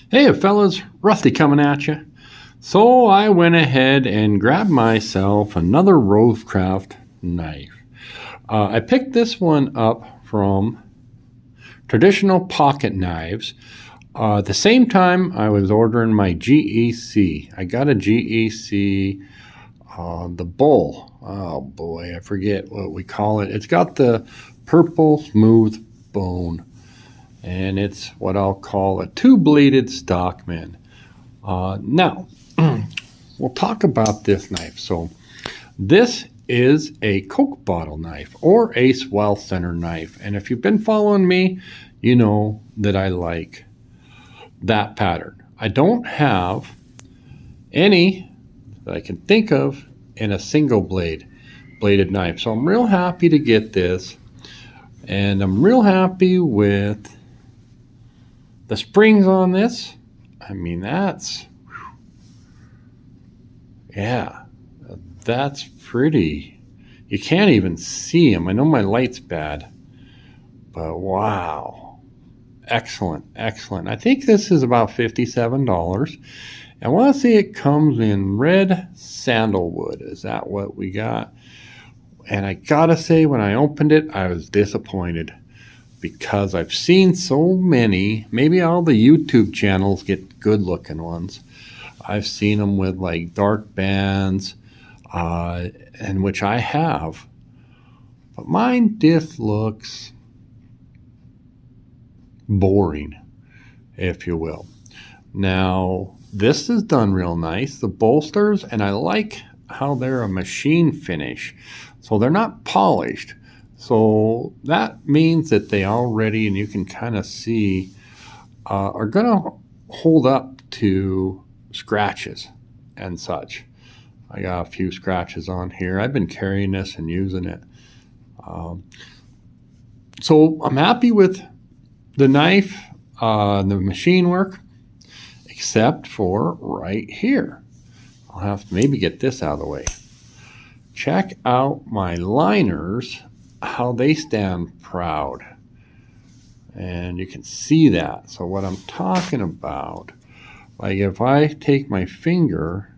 Hey fellas, Rusty coming at you. So I went ahead and grabbed myself another RoseCraft knife. I picked this one up from Traditional Pocket Knives. At the same time, I was ordering my GEC. I got a GEC, the Bull. Oh boy, I forget what we call it. It's got the purple smooth bone, and it's what I'll call a two-bladed Stockman. Now, we'll talk about this knife. So, this is a Coke bottle knife or a swell center knife. And if you've been following me, you know that I like that pattern. I don't have any that I can think of in a single bladed knife. So I'm real happy to get this. And I'm real happy with the springs on this. I mean, that's pretty. You can't even see them. I know my light's bad, but wow. Excellent. I think this is about $57. I want to see it comes in red sandalwood. Is that what we got? And I gotta say, when I opened it, I was disappointed because I've seen so many, maybe all the YouTube channels get good looking ones. I've seen them with like dark bands, and which I have, but mine just looks boring, if you will. Now, this is done real nice, the bolsters, and I like how they're a machine finish. So they're not polished. So that means that they already, and you can kind of see, are going to hold up to scratches and such. I got a few scratches on here. I've been carrying this and using it. So I'm happy with the knife, the machine work, except for right here. I'll have to maybe get this out of the way. Check out my liners, how they stand proud. And you can see that. So what I'm talking about, like if I take my finger,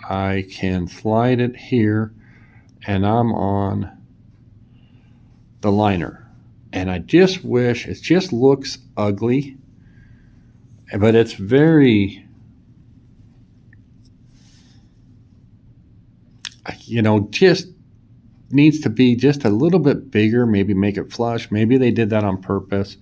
I can slide it here and I'm on the liner. And I just wish, it just looks ugly, but it's very, just needs to be just a little bit bigger, maybe make it flush. Maybe they did that on purpose.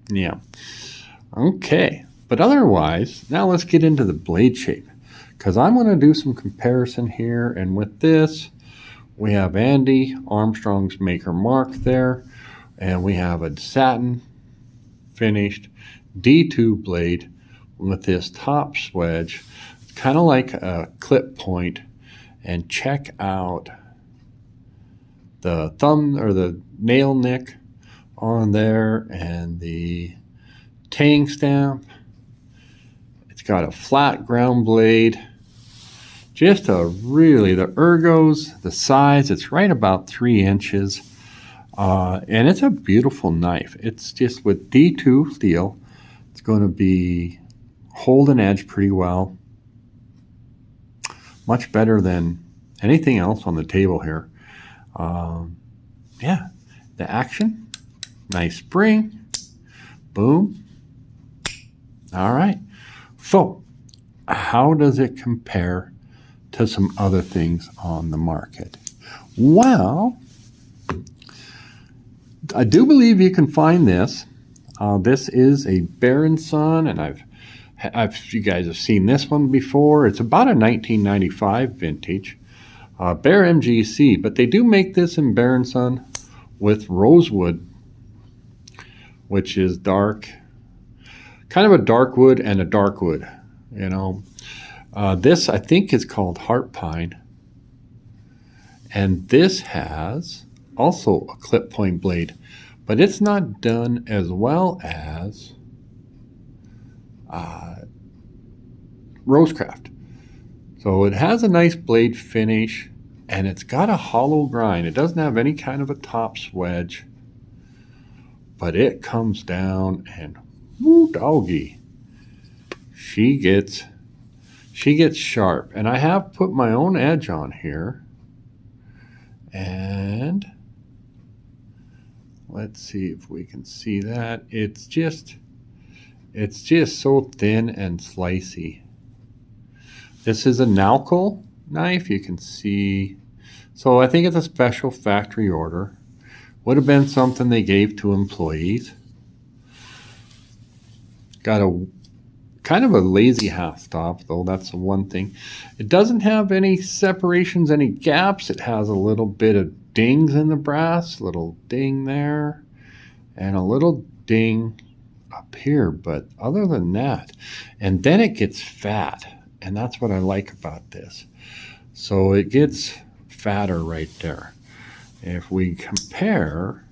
Yeah. Okay. But otherwise, now let's get into the blade shape, because I'm going to do some comparison here. And with this, we have Andy Armstrong's Maker Mark there, and we have a satin finished D2 blade with this top swedge. It's kind of like a clip point. And check out the thumb or the nail nick on there and the tang stamp. It's got a flat ground blade. Just the ergos, the size, it's right about 3 inches. And it's a beautiful knife. It's just with D2 steel. It's going to be hold an edge pretty well. Much better than anything else on the table here. The action, nice spring, boom. All right. So, how does it compare to some other things on the market? Well, I do believe you can find this. This is a Baron Son, and you guys have seen this one before. It's about a 1995 vintage Bear MGC, but they do make this in Baron Son with rosewood, which is dark, kind of a dark wood and a dark wood. This I think is called Heart Pine, and this has also a clip point blade, but it's not done as well as RoseCraft. So it has a nice blade finish, and it's got a hollow grind. It doesn't have any kind of a top swedge, but it comes down and woo doggy, she gets sharp. And I have put my own edge on here, and let's see if we can see that. It's just so thin and slicey. This is a Nalco knife, you can see. So I think it's a special factory order. Would have been something they gave to employees. Got a kind of a lazy half stop, though. That's the one thing. It doesn't have any separations, any gaps. It has a little bit of dings in the brass, little ding there, and a little ding up here. But other than that, and then it gets fat, and that's what I like about this. So it gets fatter right there. If we compare,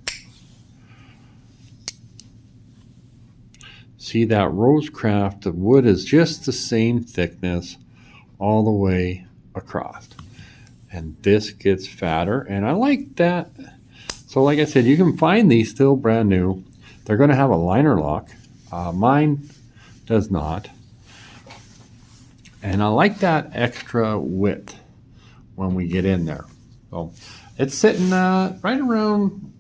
see that RoseCraft, the wood is just the same thickness all the way across. And this gets fatter, and I like that. So like I said, you can find these still brand new. They're going to have a liner lock. Mine does not. And I like that extra width when we get in there. So it's sitting right around,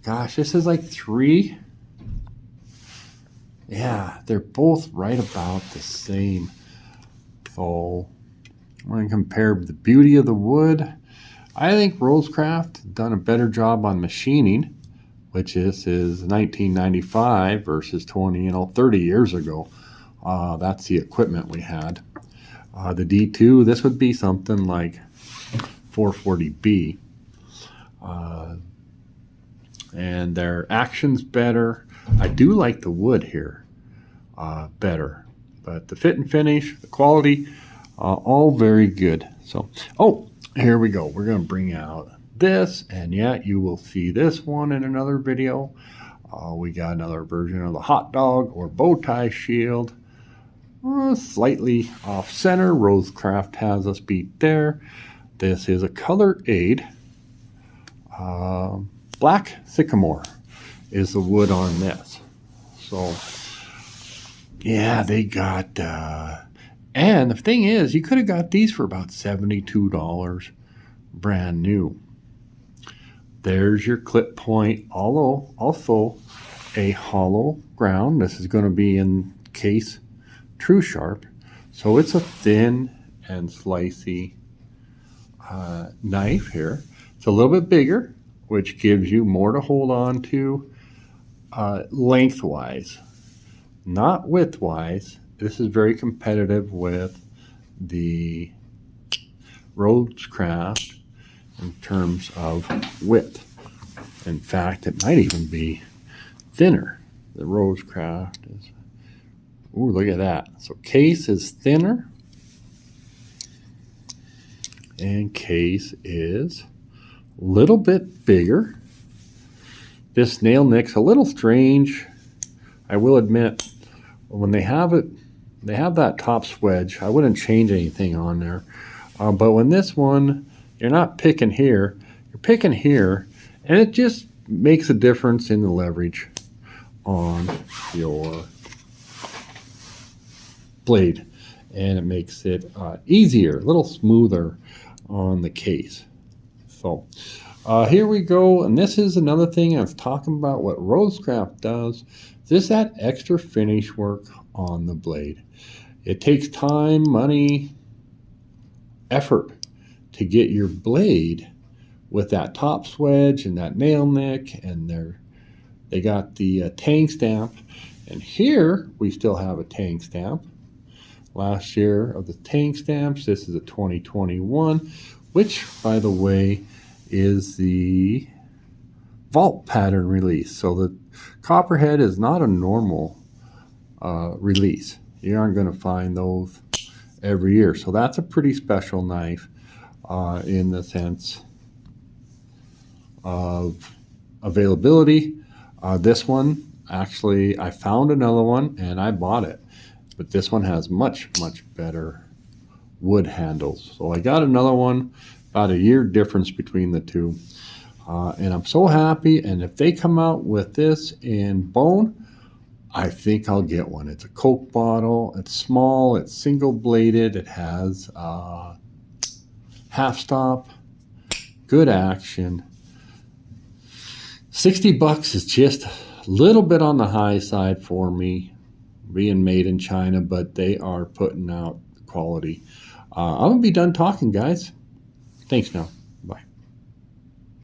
gosh, this is like 3. Yeah, they're both right about the same. So I'm going to compare the beauty of the wood. I think RoseCraft done a better job on machining, which is 1995 versus 30 years ago. That's the equipment we had. The D2, this would be something like 440B. And their action's better. I do like the wood here better. But the fit and finish, the quality, all very good. So, oh, here we go. We're going to bring out this. And yeah, you will see this one in another video. We got another version of the hot dog or bow tie shield. Slightly off center. RoseCraft has us beat there. This is a color aid. Black sycamore is the wood on this. So yeah, they got and the thing is, you could have got these for about $72 brand new. There's your clip point, although also a hollow ground. This is going to be in case True Sharp, so it's a thin and slicey knife here. It's a little bit bigger, which gives you more to hold on to lengthwise, not widthwise. This is very competitive with the RoseCraft in terms of width. In fact, it might even be thinner. The RoseCraft is. Ooh, look at that. So case is thinner, and case is a little bit bigger. This nail nick's a little strange. I will admit, when they have it, they have that top swedge. I wouldn't change anything on there. But when this one, you're not picking here, you're picking here, and it just makes a difference in the leverage on your blade, and it makes it easier, a little smoother on the case. So here we go, and this is another thing I was talking about. What RoseCraft does is that extra finish work on the blade. It takes time, money, effort to get your blade with that top swedge and that nail nick, and they got the tang stamp, and here we still have a tang stamp. Last year of the tang stamps, this is a 2021, which, by the way, is the vault pattern release. So the copperhead is not a normal release. You aren't going to find those every year. So that's a pretty special knife in the sense of availability. This one, actually, I found another one and I bought it. But this one has much, much better wood handles. So I got another one, about a year difference between the two. And I'm so happy. And if they come out with this in bone, I think I'll get one. It's a Coke bottle. It's small. It's single bladed. It has half stop. Good action. $60 is just a little bit on the high side for me, being made in China, but they are putting out quality. I'm going to be done talking, guys. Thanks now.